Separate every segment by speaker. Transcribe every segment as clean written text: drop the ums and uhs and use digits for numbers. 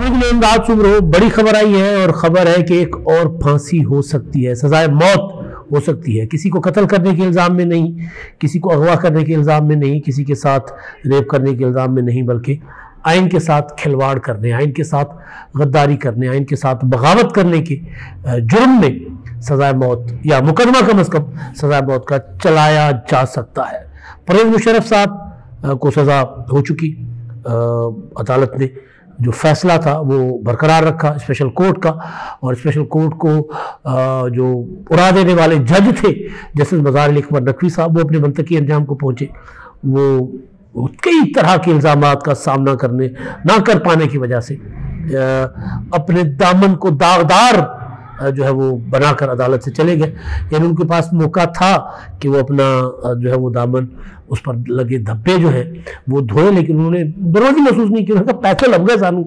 Speaker 1: अस्सलाम, रात सुबह बड़ी खबर आई है और खबर है कि एक और फांसी हो सकती है, सजाए मौत हो सकती है। किसी को कत्ल करने के इल्ज़ाम में नहीं, किसी को अगवा करने के इल्ज़ाम में नहीं, किसी के साथ रेप करने के इल्ज़ाम में नहीं, बल्कि आइन के साथ खिलवाड़ करने, आइन के साथ गद्दारी करने, आइन के साथ बगावत करने के जुर्म में सजाए मौत या मुकदमा कम अज़ कम सजाए मौत का चलाया जा सकता है। परवेज़ मुशर्रफ साहब को सज़ा हो चुकी, अदालत ने जो फैसला था वो बरकरार रखा स्पेशल कोर्ट का, और स्पेशल कोर्ट को जो उड़ा देने वाले जज थे जस्टिस मज़ार अली अकबर नकवी साहब, वो अपने मंतकी अंजाम को पहुँचे। वो कई तरह के इल्ज़ामात का सामना करने ना कर पाने की वजह से अपने दामन को दागदार जो है वो बनाकर अदालत से चले गए। यानी उनके पास मौका था कि वो अपना जो है वो दामन, उस पर लगे धब्बे जो है वो धोए, लेकिन उन्होंने दरोजी महसूस नहीं किया। पैसे लग गए सानू,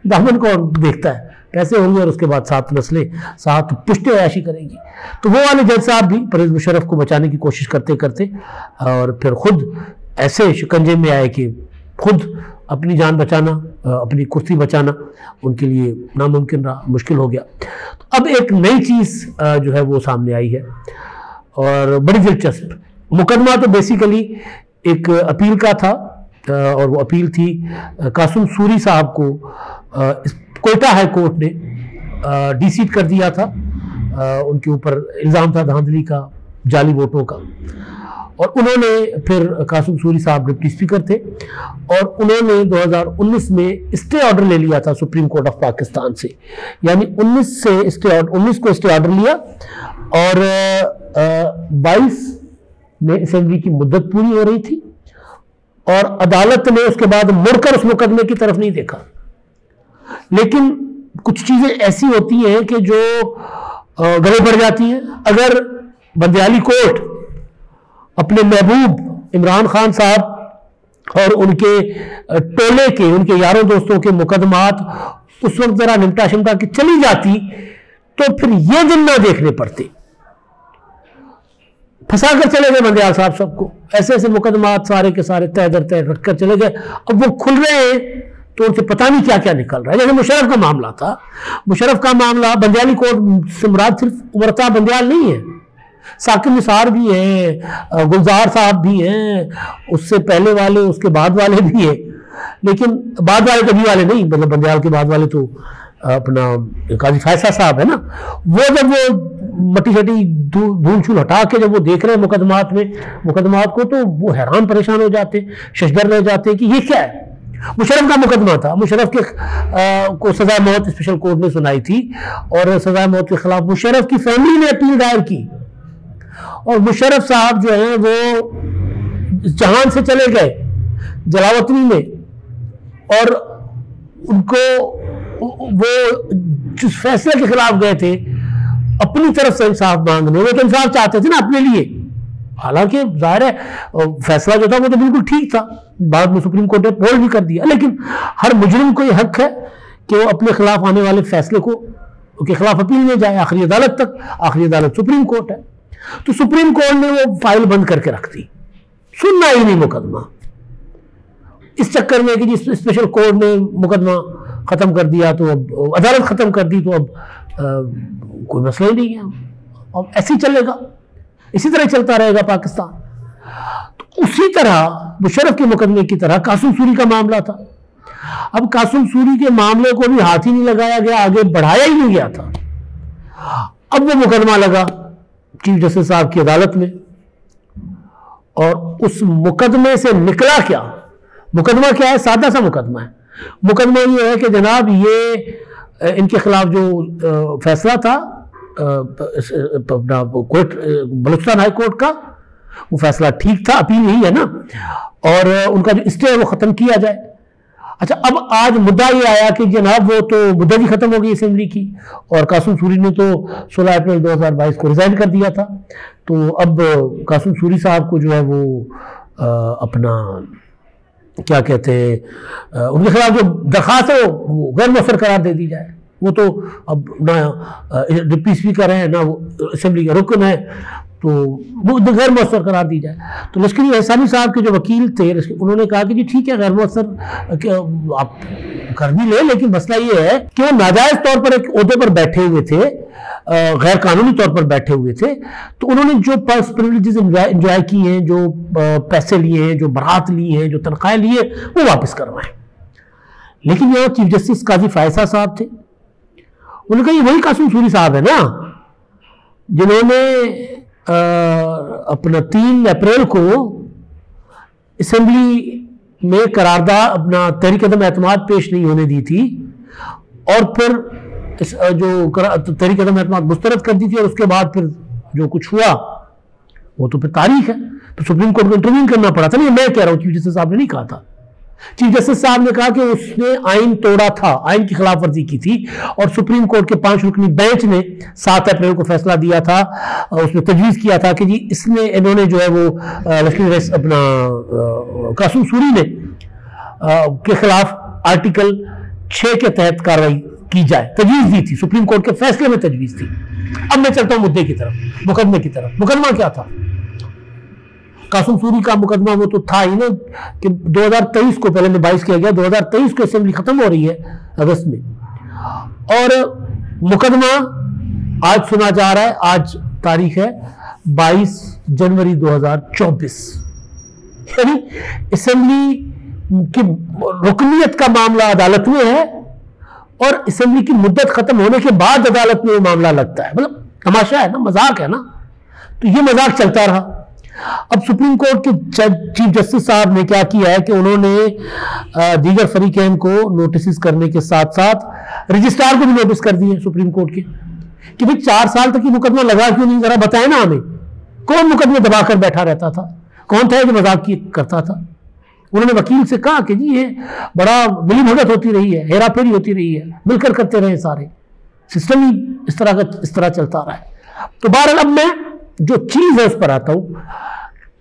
Speaker 1: दामन कौन देखता है, पैसे होंगे और उसके बाद सात नस्लें सात पुश्तें ऐशी करेंगी। तो वो वाले जज साहब भी परवेज़ मुशर्रफ को बचाने की कोशिश करते करते और फिर खुद ऐसे शिकंजे में आए कि खुद अपनी जान बचाना, अपनी कुर्सी बचाना उनके लिए नामुमकिन रहा, मुश्किल हो गया। तो अब एक नई चीज़ जो है वो सामने आई है और बड़ी दिलचस्प। मुकदमा तो बेसिकली एक अपील का था और वो अपील थी कासिम सूरी साहब को कोयटा हाई कोर्ट ने डिसीट कर दिया था। उनके ऊपर इल्ज़ाम था धांधली का, जाली वोटों का, और उन्होंने फिर कासिम सूरी साहब डिप्टी स्पीकर थे और उन्होंने 2019 में स्टे ऑर्डर ले लिया था सुप्रीम कोर्ट ऑफ पाकिस्तान से। यानी 19 को स्टे ऑर्डर लिया और 22 में असेंबली की मुद्दत पूरी हो रही थी और अदालत ने उसके बाद मुड़कर उस मुकदमे की तरफ नहीं देखा। लेकिन कुछ चीज़ें ऐसी होती हैं कि जो गले पड़ जाती हैं। अगर बंदियाली कोर्ट अपने महबूब इमरान खान साहब और उनके टोले के, उनके यारों दोस्तों के मुकदमात उस वक्त जरा निमटा शिमटा की चली जाती तो फिर ये दिन ना देखने पड़ते। फंसा कर चले गए बंदियाल साहब सबको, ऐसे ऐसे मुकदमात सारे के सारे तय दर तय रखकर चले गए। अब वो खुल रहे हैं तो उनसे पता नहीं क्या क्या निकल रहा है। जैसे मुशर्रफ का मामला था, मुशर्रफ का मामला बंदियाली कोर्ट से मुराद सिर्फ उमरता बंदियाल नहीं है, साकिब निसार भी हैं, गुलजार साहब भी हैं, उससे पहले वाले उसके बाद वाले भी हैं, लेकिन बाद वाले कभी वाले नहीं, मतलब बंदियाल के बाद वाले तो अपना काजी फैसला साहब है ना। वो जब वो मट्टी शटी धूल छूल हटा के जब वो देख रहे हैं मुकदमात को तो वो हैरान परेशान हो जाते, शशदर रह जाते कि ये क्या है। मुशर्रफ का मुकदमा था, मुशर्रफ के को सजा मौत स्पेशल कोर्ट ने सुनाई थी और सजा मौत के खिलाफ मुशर्रफ की फैमिली ने अपील दायर की और मुशर्रफ साहब जो हैं वो जहान से चले गए जलावतनी में और उनको वो जिस फैसले के खिलाफ गए थे अपनी तरफ से इंसाफ मांगने, वो तो इंसाफ चाहते थे ना अपने लिए। हालांकि जाहिर है फैसला जो था वो तो बिल्कुल ठीक था, बाद में सुप्रीम कोर्ट ने होल्ड भी कर दिया, लेकिन हर मुजरिम को ये हक है कि वो अपने खिलाफ आने वाले फैसले को के खिलाफ अपील में जाए आखिरी अदालत तक। आखिरी अदालत सुप्रीम कोर्ट है। तो सुप्रीम कोर्ट ने वो फाइल बंद करके रख दी, सुनना ही नहीं मुकदमा, इस चक्कर में कि जिस स्पेशल कोर्ट ने मुकदमा खत्म कर दिया तो अब अदालत खत्म कर दी तो अब कोई मसला ही नहीं है, अब ऐसे ही चलेगा, इसी तरह चलता रहेगा पाकिस्तान। तो उसी तरह मुशर्रफ के मुकदमे की तरह कासिम सूरी का मामला था। अब कासिम सूरी के मामले को भी हाथ ही नहीं लगाया गया, आगे बढ़ाया ही नहीं गया था। अब वो मुकदमा लगा चीफ जस्टिस साहब की अदालत में और उस मुकदमे से निकला क्या? मुकदमा क्या है? सादा सा मुकदमा है। मुकदमा ये है कि जनाब ये इनके खिलाफ जो फैसला था कोर्ट बलूचिस्तान हाई कोर्ट का, वो फैसला ठीक था, अपील यही है ना, और उनका जो स्टे है वो खत्म किया जाए। अच्छा, अब आज मुद्दा ये आया कि जनाब वो तो मुद्दा भी खत्म हो गई असेंबली की और कासिम सूरी ने तो 16 अप्रैल 2022 को रिजाइन कर दिया था। तो अब कासिम सूरी साहब को जो है वो अपना क्या कहते हैं उनके खिलाफ जो दरखास्त है वो गैर मौसर करार दे दी जाए। वो तो अब ना डिप्टी स्पीकर है ना वो असेंबली का रुकन है, तो वो गैर मौसर करार दी जाए। तो लश्करी एहसानी साहब के जो वकील थे उन्होंने कहा कि जी ठीक है, गैर मौसर आप कर भी ले, लेकिन मसला ये है कि वो नाजायज तौर पर एक ओहदे पर बैठे हुए थे, गैर कानूनी तौर पर बैठे हुए थे। तो उन्होंने जो पर्स प्रिविलेजेस इंजॉय किए हैं, जो पैसे लिए हैं, जो बरात ली हैं, जो तनख्वाहें ली है, वो वापस करवाएं। लेकिन यहाँ चीफ जस्टिस काजी फायसा साहब थे, उन्होंने कहा ये वही कासिम सूरी साहब है ना जिन्होंने अपना 3 अप्रैल को असेंबली में करारदाद अपना तहरीक अदम एतमाद पेश नहीं होने दी थी, और फिर जो तहरीक अदम एतमाद मुस्तरद कर दी थी, और उसके बाद फिर जो कुछ हुआ वो तो फिर तारीख है। तो सुप्रीम कोर्ट को इंटरवीन करना पड़ा था। नहीं, मैं कह रहा हूँ, चीफ जस्टिस साहब ने नहीं कहा था। चीफ जस्टिस साहब ने कहा कि उसने आइन तोड़ा था, आइन की खिलाफ वर्जी की थी, और सुप्रीम कोर्ट के 5 रुकनी बेंच ने 7 अप्रैल को फैसला दिया था, उसमें तजवीज़ किया था कि जी इन्होंने जो है वो लश्करी अपना कासिम सूरी ने के खिलाफ आर्टिकल 6 के तहत कार्रवाई की जाए, तजवीज़ दी थी, सुप्रीम कोर्ट के फैसले में तजवीज़ थी। अब मैं चलता हूं मुद्दे की तरफ, मुकदमे की तरफ। मुकदमा क्या था? कासिम सूरी का मुकदमा वो तो था ही ना कि 2023 को, पहले 22 किया गया, 2023 को असेंबली खत्म हो रही है अगस्त में, और मुकदमा आज सुना जा रहा है, आज तारीख है 22 जनवरी 2024, यानी असेंबली की रुकनीत का मामला अदालत में है, और असेंबली की मुद्दत खत्म होने के बाद अदालत में वो मामला लगता है। मतलब तमाशा है ना, मजाक है ना। तो ये मजाक चलता रहा। अब सुप्रीम कोर्ट के चीफ जस्टिस साहब ने क्या किया है कि उन्होंने दीगर फरीकैन को नोटिस करने के साथ साथ रजिस्ट्रार को भी नोटिस कर दिए सुप्रीम कोर्ट के कि भाई 4 साल तक ये मुकदमा लगा क्यों नहीं, जरा बताए ना हमें, कौन मुकदमे दबाकर बैठा रहता था, कौन था जो मजाक करता था। उन्होंने वकील से कहा कि जी ये बड़ा मिली भगत होती रही है, हेरा फेरी होती रही है, मिलकर करते रहे, सारे सिस्टम ही इस तरह चलता रहा है। तो बहरहाल अब मैं जो चीज है उस पर आता हूं,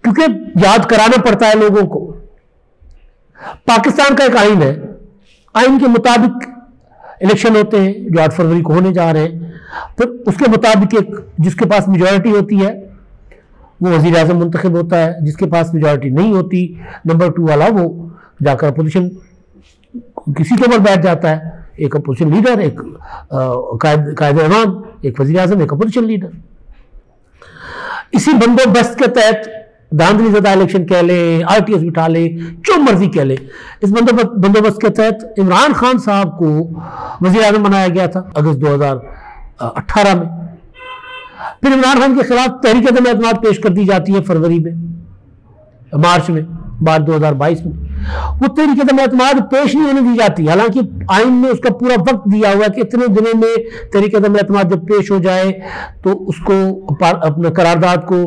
Speaker 1: क्योंकि याद कराना पड़ता है लोगों को। पाकिस्तान का एक आइन है, आइन के मुताबिक इलेक्शन होते हैं जो 8 फरवरी को होने जा रहे हैं। फिर उसके मुताबिक एक जिसके पास मेजॉरिटी होती है वो वजीर आजम मुंतखब होता है, जिसके पास मेजॉरिटी नहीं होती नंबर 2 वाला वो जाकर अपोजिशन किसी के ऊपर बैठ जाता है, एक अपोजिशन लीडर, एक कायद-ए-इमाम, एक वजीर आजम, एक अपोजिशन लीडर। इसी बंदोबस्त के तहत धांधली ज़दा इलेक्शन कह ले, आरटीएस बिठा ले, जो मर्जी कह ले, इस बंदोबस्त के तहत इमरान खान साहब को वज़ीर आज़म बनाया गया था अगस्त 2018 में। फिर इमरान खान के खिलाफ तहरीक अदम एतमाद पेश कर दी जाती है फरवरी में, मार्च में, बाद 2022 में। वो तहरीक अदम एतमाद पेश नहीं होने दी जाती, हालांकि आइन में उसका पूरा वक्त दिया हुआ है कि इतने दिनों में तहरीक अदम एतमाद जब पेश हो जाए तो उसको अपना करारदाद को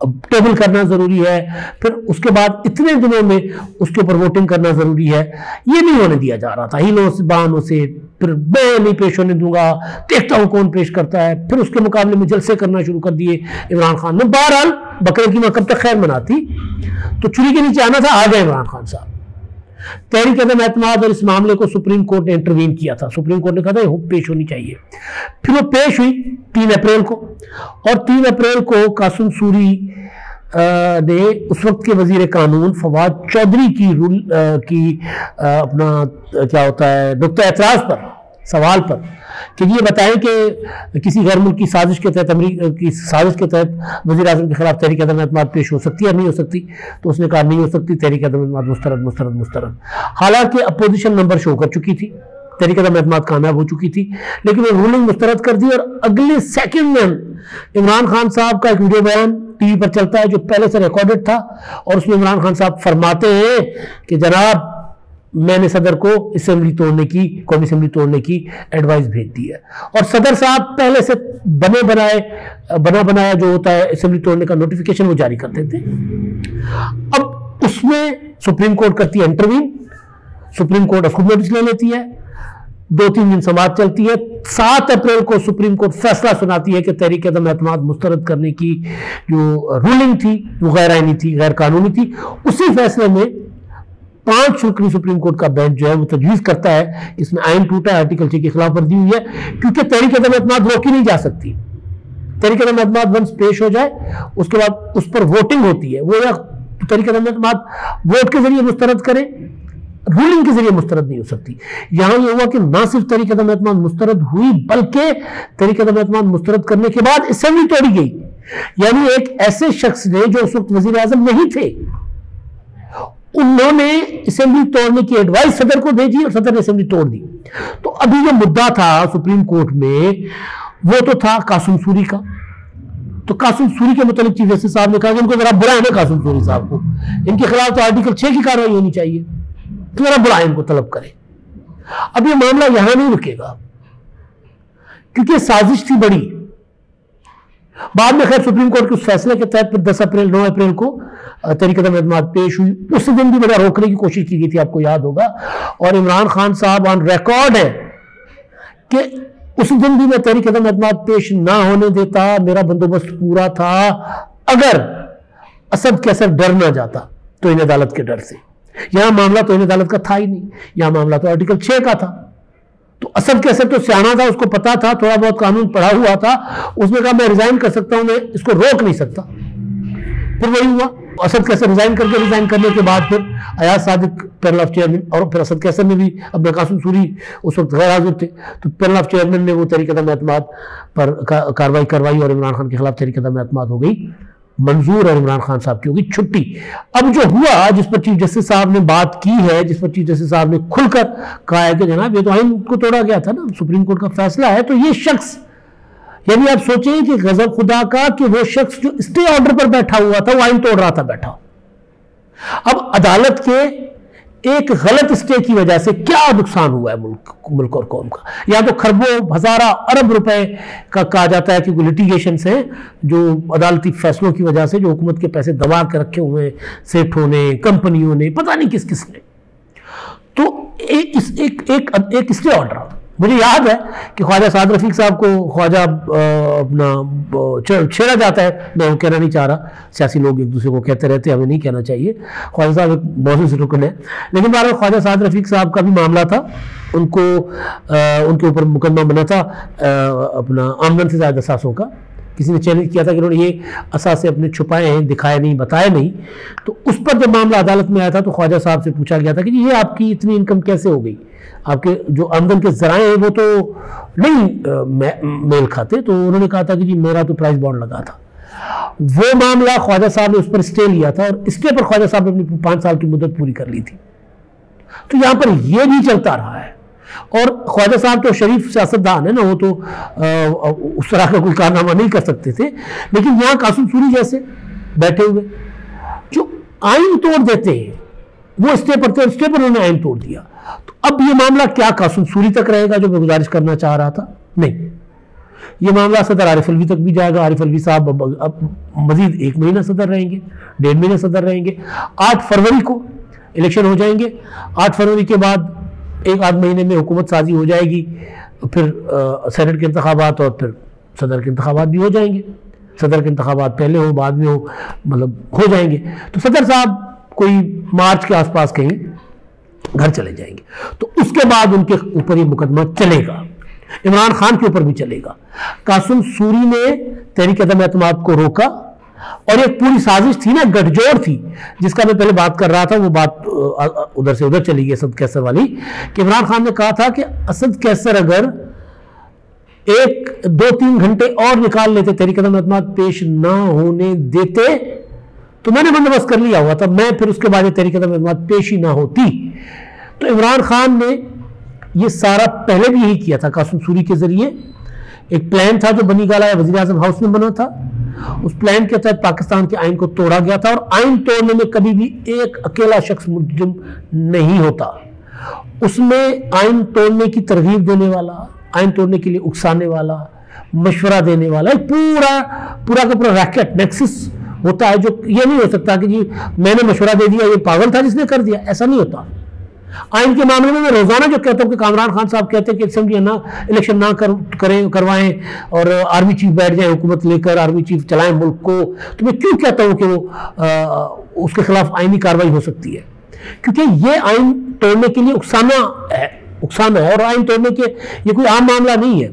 Speaker 1: टेबल करना जरूरी है, फिर उसके बाद इतने दिनों में उसके ऊपर वोटिंग करना जरूरी है। ये नहीं होने दिया जा रहा था, हीलों से बहानों से, फिर मैं नहीं पेश होने दूंगा, देखता हूं कौन पेश करता है। फिर उसके मुकाबले में जलसे करना शुरू कर दिए इमरान खान ने। बहरहाल बकरे की मां कब तक खैर मनाती, तो चुरी के नीचे आना था, आ गए इमरान खान साहब। तहरीक अदम एतमाद और इस मामले को सुप्रीम कोर्ट ने इंटरवीन किया था। सुप्रीम कोर्ट ने कहा था पेश होनी चाहिए। फिर वो पेश हुई 3 अप्रैल को, और 3 अप्रैल को कासिम सूरी ने उस वक्त के वजीर कानून फवाद चौधरी की अपना क्या होता है नुक्ता एतराज पर, सवाल पर कि ये बताएं कि किसी गैर मुल्की साजिश के तहत, अमरीका की साजिश के तहत वज़ीर आज़म के खिलाफ तहरीक अदम एतमाद पेश हो सकती है या नहीं हो सकती। तो उसने कहा नहीं हो सकती, तहरीक अदम एतमाद मुस्तरद मुस्तरद मुस्तरद। हालांकि अपोजिशन नंबर शो कर चुकी थी, तहरीक अदम एतमाद कामयाब हो चुकी थी, लेकिन वो रूलिंग मुस्तरद कर दी। और अगले सेकंड में इमरान खान साहब का एक वीडियो बयान टीवी पर चलता है जो पहले से रिकॉर्डेड था, और उसमें इमरान खान साहब फरमाते हैं कि जनाब मैंने सदर को असेंबली तोड़ने की, कौमी असेंबली तोड़ने की एडवाइस भेज दी है। और सदर साहब पहले से बना बनाया जो होता है असेंबली तोड़ने का नोटिफिकेशन वो जारी कर देते। अब उसमें सुप्रीम कोर्ट करती है इंटरवीन, सुप्रीम कोर्ट उसको नोटिस ले लेती है, 2-3 दिन समाअत चलती है। 7 अप्रैल को सुप्रीम कोर्ट फैसला सुनाती है कि तहरीक अदम एतमाद मुस्तरद करने की जो रूलिंग थी वो गैर आईनी थी, गैर कानूनी थी। उसी फैसले में 5 रुकनी सुप्रीम कोर्ट का बेंच जो है वो तजवीज़ करता है इसमें आइन टूटा है, आर्टिकल 6 की खिलाफ वर्जी हुई है, क्योंकि तहरीक अदम एतमाद रोकी नहीं जा सकती। तहरीक-ए-अदम एतमाद वंस पेश हो जाए, उसके बाद उस पर वोटिंग होती है, वो या तहरीक-ए-अदम एतमाद वोट के जरिए मुस्तरद करे, रूलिंग के जरिए मुस्तरद नहीं हो सकती। यहां यह हुआ कि ना सिर्फ तहरीक-ए-अदम एतमाद मुस्तरद हुई, बल्कि तहरीक-ए-अदम एतमाद मुस्तरद करने के बाद असेंबली तोड़ी गई। यानी एक ऐसे शख्स ने जो उस वक्त वजीर आजम नहीं थे, उन्होंने असेंबली तोड़ने की एडवाइस सदर को भेजी और सदर ने असेंबली तोड़ दी। तो अभी जो मुद्दा था सुप्रीम कोर्ट में, वो तो था कासिम सूरी का। तो कासिम सूरी के मुतालिक चीफ जस्टिस साहब ने कहा कि इनको जरा बुलाए ना कासिम सूरी साहब को, इनके खिलाफ तो आर्टिकल 6 की कार्रवाई होनी चाहिए, तो जरा बुलाए इनको, तलब करें। अब ये मामला यहां नहीं रुकेगा, क्योंकि साजिश थी बड़ी। बाद में खैर सुप्रीम कोर्ट के उस फैसले के तहत 9 अप्रैल को तहरीक-ए-अदम एतमाद पेश हुई। उस दिन भी बड़ा रोकने की कोशिश की गई थी, आपको याद होगा। और इमरान खान साहब ऑन रिकॉर्ड है कि उस दिन भी मैं तहरीक-ए-अदम एतमाद पेश ना होने देता, मेरा बंदोबस्त पूरा था, अगर असद कैसर डर ना जाता तो इन अदालत के डर से। यहां मामला तो इन अदालत का था ही नहीं, यहां मामला तो आर्टिकल 6 का था। तो असद कैसर तो सियाना था, उसको पता था, थोड़ा बहुत कानून पढ़ा हुआ था, उसने कहा मैं रिजाइन कर सकता हूं, मैं इसको रोक नहीं सकता। फिर वही हुआ, असद कैसर रिजाइन करने के बाद फिर Ayaz Sadiq panel of chairman, और फिर असद कैसर ने भी, अब कासिम सूरी उस वक्त गैर हाजिर थे, तो पैनल ऑफ चेयरमैन ने वो तहरीक-ए-अदम एतमाद पर कार्रवाई करवाई और इमरान खान के खिलाफ तहरीक-ए-अदम एतमाद हो गई मंजूर और इमरान खान साहब की होगी छुट्टी। अब जो हुआ, जिस पर चीफ जस्टिस साहब ने बात की है, जिस पर चीफ जस्टिस साहब ने खुलकर कहा है कि जनाब ये तो आइन को तोड़ा गया था ना, सुप्रीम कोर्ट का फैसला है, तो ये शख्स, यानी आप सोचें कि गजब खुदा का कि वो शख्स जो स्टे ऑर्डर पर बैठा हुआ था, वो आइन तोड़ रहा था बैठा। अब अदालत के एक गलत स्टे की वजह से क्या नुकसान हुआ है मुल्क और कौम का, या तो खरबों हजारा अरब रुपए का कहा जाता है कि लिटिगेशन से, जो अदालती फैसलों की वजह से जो हुकूमत के पैसे दबा के रखे हुए हैं सेठों ने, कंपनियों ने, पता नहीं किस किस ने। तो एक स्टे ऑर्डर, मुझे याद है कि ख्वाजा साद रफीक साहब को ख्वाजा अपना छेड़ा जाता है, मैं वो कहना नहीं चाह रहा, सियासी लोग एक दूसरे को कहते रहते हैं, हमें नहीं कहना चाहिए। ख्वाजा साहब एक बहुत से रुकन है, लेकिन बार ख्वाजा साद रफीक साहब का भी मामला था, उनको उनके ऊपर मुकदमा बना था अपना आमदन से ज़्यादा असासों का। किसी ने चैलेंज किया था कि उन्होंने ये असासे अपने छुपाए हैं, दिखाए नहीं, बताए नहीं। तो उस पर जब मामला अदालत में आया था तो ख्वाजा साहब से पूछा गया था कि ये आपकी इतनी इनकम कैसे हो गई, आपके जो आमदन के जराए हैं वो तो नहीं मेल खाते। तो उन्होंने कहा था कि जी मेरा तो प्राइस बॉन्ड लगा था। वो मामला ख्वाजा साहब ने उस पर स्टे लिया था, और स्टे पर ख्वाजा साहब ने अपनी 5 साल की मुद्दत पूरी कर ली थी। तो यहां पर यह भी चलता रहा है। और ख्वाजा साहब तो शरीफ सियासतदान है ना, वो तो उस तरह का कोई कारनामा नहीं कर सकते थे, लेकिन यहां कासिम सूरी जैसे बैठे हुए जो आइन तोड़ देते हैं, वो स्टे पर थे, स्टे पर उन्होंने आइन तोड़ दिया। तो अब ये मामला क्या कासिम सूरी तक रहेगा, जो मैं गुजारिश करना चाह रहा था? नहीं, ये मामला सदर आरिफ अलवी तक भी जाएगा। आरिफ अलवी साहब अब मजीद 1 महीना सदर रहेंगे, 1.5 महीने सदर रहेंगे। 8 फरवरी को इलेक्शन हो जाएंगे। 8 फरवरी के बाद 1 आध महीने में हुकूमत साजी हो जाएगी, फिर सेनेट के इंतखाबात और फिर सदर के इंतखाबात भी हो जाएंगे। सदर के इंतखाबात पहले हो बाद में हो, मतलब हो जाएंगे। तो सदर साहब कोई मार्च के आसपास कहीं घर चले जाएंगे। तो उसके बाद उनके ऊपर ये मुकदमा चलेगा, इमरान खान के ऊपर भी चलेगा। कासिम सूरी ने तहरीक-ए-अदम एतमाद को रोका, और एक पूरी साजिश थी ना, गठजोड़ थी, जिसका मैं पहले बात कर रहा था। वो बात उधर से उधर चली गई, असद कैसर वाली, कि इमरान खान ने कहा था कि असद कैसर अगर 1-2-3 घंटे और निकाल लेते, तहरीक-ए-अदम एतमाद पेश ना होने देते, तो मैंने बंदोबस्त कर लिया हुआ था, मैं फिर उसके बाद तहरीक-ए-अदम एतमाद पेश ही ना होती। तो इमरान खान ने यह सारा पहले भी यही किया था, कासिम सूरी के जरिए। एक प्लान था जो बनी गाला वज़ीर आज़म हाउस में बना था, उस प्लान के तहत पाकिस्तान के आइन को तोड़ा गया था। और आइन तोड़ने में कभी भी एक अकेला शख्स मुल्ज़िम नहीं होता, उसमें आइन तोड़ने की तरगीब देने वाला, आइन तोड़ने के लिए उकसाने वाला, मशवरा देने वाला, एक पूरा का पूरा रैकेट नेक्सस होता है। जो ये नहीं हो सकता कि जी मैंने मशवरा दे दिया, ये पागल था जिसने कर दिया, ऐसा नहीं होता। आइन के मामले में मैं रोजाना जो कहता हूं कि कामरान खान साहब कहते हैं कि असेंबली ना इलेक्शन ना करवाएं और आर्मी चीफ बैठ जाए हुकूमत लेकर, आर्मी चीफ चलाएं मुल्क को, तो मैं क्यों कहता हूं कि वो उसके खिलाफ आईनी कार्रवाई हो सकती है? क्योंकि ये आइन तोड़ने के लिए उकसाना है, और आइन तोड़ने के ये कोई आम मामला नहीं है।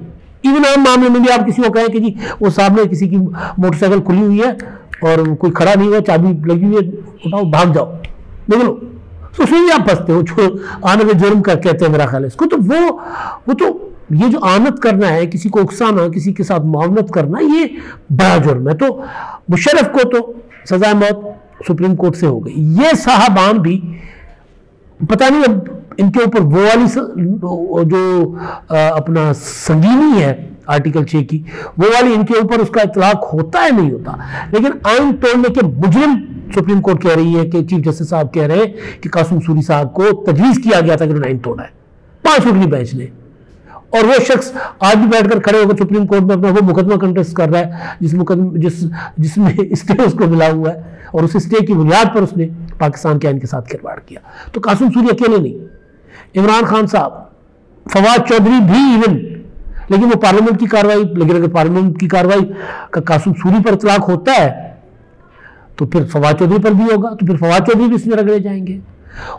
Speaker 1: इवन आम मामले में भी आप किसी को कहें कि जी वो सामने किसी की मोटरसाइकिल खुली हुई है और कोई खड़ा नहीं हुआ, चाबी लगी हुई है, उठाओ भाग जाओ निकलो, तो उसमें भी आप फंसते हो, जो आने में जुर्म का कहते हैं मेरा ख्याल है इसको। तो वो तो ये जो आनत करना है, किसी को उकसाना, किसी के साथ मुआवनत करना, ये बड़ा जुर्म है। तो मुशर्रफ को तो सजाए मौत सुप्रीम कोर्ट से हो गई। ये साहबान भी पता नहीं अब इनके ऊपर वो वाली जो अपना संगीनी है आर्टिकल 6 की, वो वाली इनके ऊपर उसका इतलाक होता है नहीं होता, लेकिन आइन तोड़ने के मुजरिम सुप्रीम कोर्ट कह रही है कि चीफ जस्टिस साहब कह रहे हैं कि कासिम सूरी साहब को तजवीज़ किया गया था कि उन्होंने आइन तोड़ा है 5 रुकनी बेंच ने, और वो शख्स आज भी बैठकर खड़े होकर सुप्रीम कोर्ट में अपना वो मुकदमा कंटेस्ट कर रहा है जिसमें स्टे उसको मिला हुआ है, और उस स्टे की बुनियाद पर उसने पाकिस्तान के आइन के साथ खिलवाड़ किया। तो कासिम सूरी अकेले नहीं, इमरान खान साहब, फवाद चौधरी भी इवन, लेकिन वो पार्लियामेंट की कार्रवाई, लेकिन अगर पार्लियामेंट की कार्रवाई का कासिम सूरी पर इतलाक होता है तो फिर फवाद चौधरी पर भी होगा, तो फिर फवाद चौधरी भी इसमें रगड़े जाएंगे।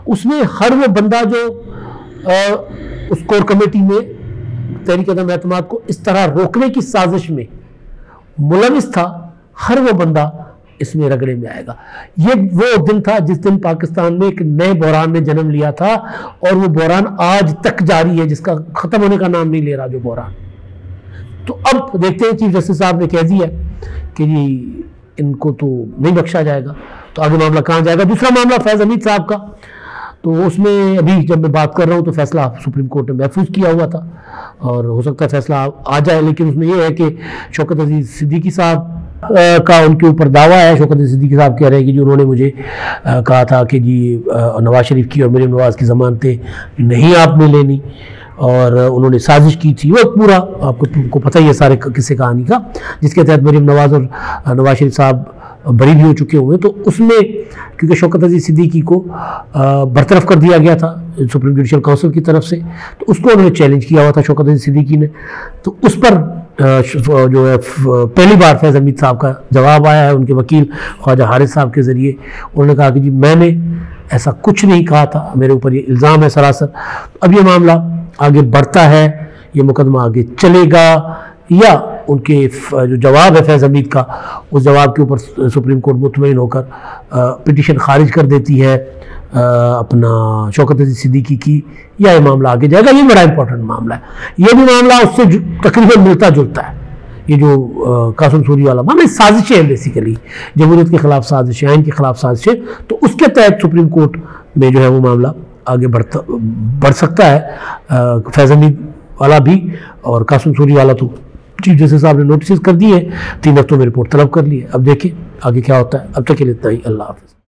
Speaker 1: उसमें हर वो बंदा जो उस कोर कमेटी में तहरीक अदम एतमाद को इस तरह रोकने की साजिश में मुलविस था, हर वो बंदा इसमें रगड़े में आएगा। ये वो दिन था जिस दिन पाकिस्तान में एक नए बहरान ने जन्म लिया था, और वो बहरान आज तक जारी है, जिसका खत्म होने का नाम नहीं ले रहा जो बहरान। तो अब देखते हैं, चीफ जस्टिस साहब ने कह दिया कि जी इनको तो नहीं बख्शा जाएगा, तो आगे मामला कहाँ जाएगा। दूसरा मामला फैज़ हमीद साहब का, तो उसमें अभी जब मैं बात कर रहा हूँ तो फैसला सुप्रीम कोर्ट ने महफूज किया हुआ था, और हो सकता है फैसला आ जाए, लेकिन उसमें यह है कि शौकत अजीज सिद्दीकी साहब का उनके ऊपर दावा है। शौकत अजीज सिद्दीकी साहब कह रहे हैं कि जी उन्होंने मुझे कहा था कि जी नवाज शरीफ की और मरीम नवाज की ज़मानतें नहीं आपने लेनी, और उन्होंने साजिश की थी, वो पूरा आपको पता ही है सारे किस्से कहानी का, जिसके तहत मरीम नवाज और नवाज शरीफ साहब बरी भी हो चुके हुए। तो उसमें क्योंकि शौकत अजीज सिद्दीकी को बरतरफ कर दिया गया था सुप्रीम जुडिशल काउंसिल की तरफ से, तो उसको उन्होंने चैलेंज किया हुआ था शौकत अजीज सिद्दीकी ने। तो उस पर जो है पहली बार फैज़ हमीद साहब का जवाब आया है उनके वकील ख्वाजा हारिस साहब के ज़रिए। उन्होंने कहा कि जी मैंने ऐसा कुछ नहीं कहा था, मेरे ऊपर ये इल्ज़ाम है सरासर। अब ये मामला आगे बढ़ता है, ये मुकदमा आगे चलेगा, या उनके जो जवाब है फैज़ हमीद का, उस जवाब के ऊपर सुप्रीम कोर्ट मुतमईन होकर पिटीशन खारिज कर देती है अपना शौकत अजीज सिद्दीकी की, या ये मामला आगे जाएगा। ये बड़ा इंपॉर्टेंट मामला है, ये भी मामला उससे तकरीबन मिलता जुलता है। ये जो कासिम सूरी वाला मामला, साजिशें हैं बेसिकली, जमहूरियत के खिलाफ साजिशें, आइन के खिलाफ साजिशें, तो उसके तहत सुप्रीम कोर्ट में जो है वो मामला आगे बढ़ सकता है। फैज़ हमीद वाला भी और कासिम सूरी वाला तो चीफ जस्टिस साहब ने नोटिस कर दिए, 3 हफ्तों में रिपोर्ट तलब कर ली है। अब देखें आगे क्या होता है। अब तक के लिए इतना ही, अल्लाह हाफ़िज़।